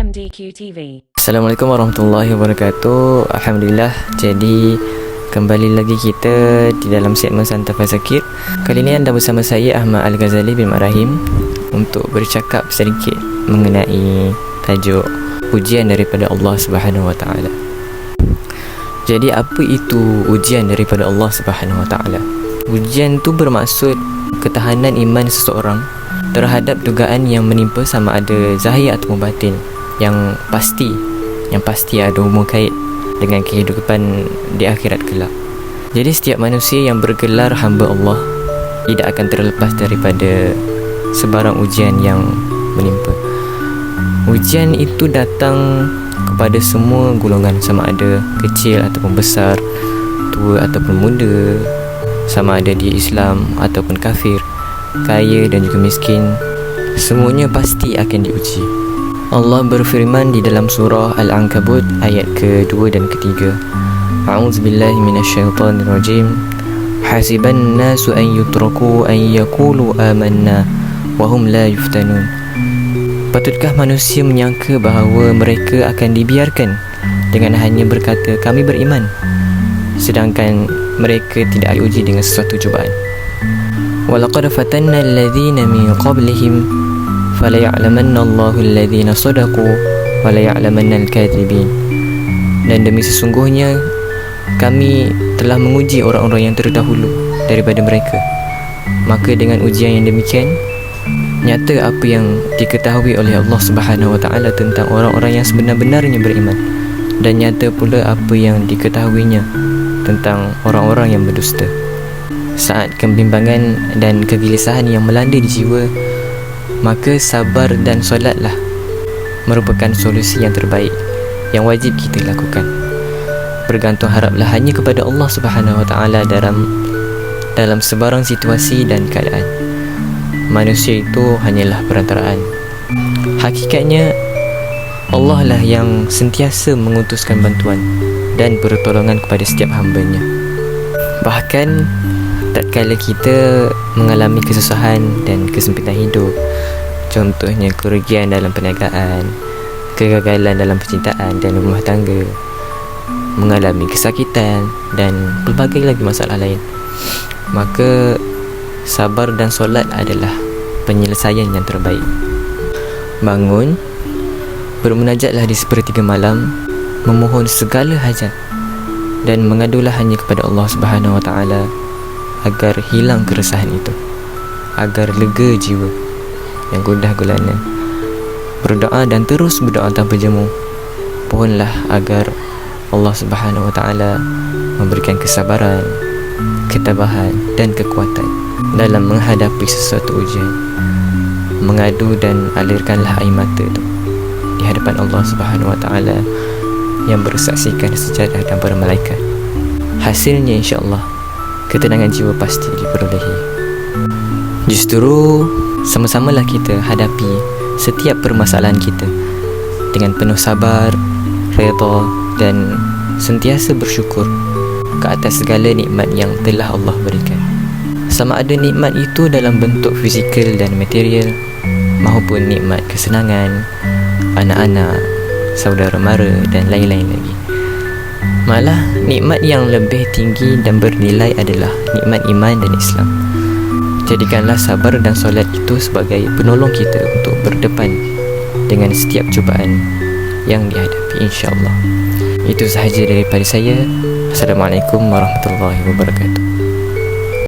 MDQ TV. Assalamualaikum warahmatullahi wabarakatuh. Alhamdulillah, jadi kembali lagi kita di dalam segmen Santai Fazakir. Kali ini anda bersama saya Ahmad Al-Ghazali bin Rahim untuk bercakap sedikit mengenai tajuk ujian daripada Allah Subhanahu Wa Taala. Jadi apa itu ujian daripada Allah Subhanahu Wa Taala? Ujian itu bermaksud ketahanan iman seseorang terhadap dugaan yang menimpa, sama ada zahir atau batin, yang pasti ada hubungan kait dengan kehidupan di akhirat kelak. Jadi setiap manusia yang bergelar hamba Allah tidak akan terlepas daripada sebarang ujian yang menimpa. Ujian itu datang kepada semua golongan, sama ada kecil ataupun besar, tua ataupun muda, sama ada dia Islam ataupun kafir, kaya dan juga miskin, semuanya pasti akan diuji. Allah berfirman di dalam surah Al-Ankabut ayat ke-2 dan ke-3. A'udzubillahi minasyaitonirrajim. Hasiban nasu an yutraku an yaqulu amanna wa hum la yuftanun. Patutkah manusia menyangka bahawa mereka akan dibiarkan dengan hanya berkata kami beriman, sedangkan mereka tidak diuji dengan sesuatu cubaan. وَلَقَدْ فَتَنَّا الَّذِينَ مِنْ قَبْلِهِمْ فَلَيَعْلَمَنَّ اللَّهُ الَّذِينَ صَدَقُوا وَلَيَعْلَمَنَّ الْكَاذِبِينَ. Dan demi sesungguhnya kami telah menguji orang-orang yang terdahulu daripada mereka, maka dengan ujian yang demikian nyata apa yang diketahui oleh Allah Subhanahu Wa Taala tentang orang-orang yang sebenar-benarnya beriman, dan nyata pula apa yang diketahuinya tentang orang-orang yang berdusta. Saat kebimbangan dan kegelisahan yang melanda di jiwa, maka sabar dan solatlah merupakan solusi yang terbaik yang wajib kita lakukan. Bergantung haraplah hanya kepada Allah Subhanahu Wa Taala dalam sebarang situasi dan keadaan. Manusia itu hanyalah perantaraan. Hakikatnya Allah lah yang sentiasa mengutuskan bantuan dan pertolongan kepada setiap hamba-Nya. Bahkan tatkala kita mengalami kesusahan dan kesempitan hidup, contohnya kerugian dalam perniagaan, kegagalan dalam percintaan dan rumah tangga, mengalami kesakitan dan pelbagai lagi masalah lain, maka sabar dan solat adalah penyelesaian yang terbaik. Bangun, bermunajatlah di sepertiga malam, memohon segala hajat dan mengadulah hanya kepada Allah Subhanahu Wa Taala agar hilang keresahan itu, agar lega jiwa yang gundah gulana. Berdoa dan terus berdoa tanpa jemu. Pohonlah agar Allah Subhanahu Wa Taala memberikan kesabaran, ketabahan dan kekuatan dalam menghadapi sesuatu ujian. Mengadu dan alirkanlah air mata itu di hadapan Allah Subhanahu Wa Taala yang bersaksikan sejadah dan para malaikat. Hasilnya insya-Allah ketenangan jiwa pasti diperolehi. Justru sama-samalah kita hadapi setiap permasalahan kita dengan penuh sabar, redha dan sentiasa bersyukur ke atas segala nikmat yang telah Allah berikan. Sama ada nikmat itu dalam bentuk fizikal dan material, maupun nikmat kesenangan, anak-anak, saudara mara dan lain-lain lagi. Malah nikmat yang lebih tinggi dan bernilai adalah nikmat iman dan Islam. Jadikanlah sabar dan solat itu sebagai penolong kita untuk berdepan dengan setiap cubaan yang dihadapi, insya-Allah. Itu sahaja daripada saya. Assalamualaikum warahmatullahi wabarakatuh.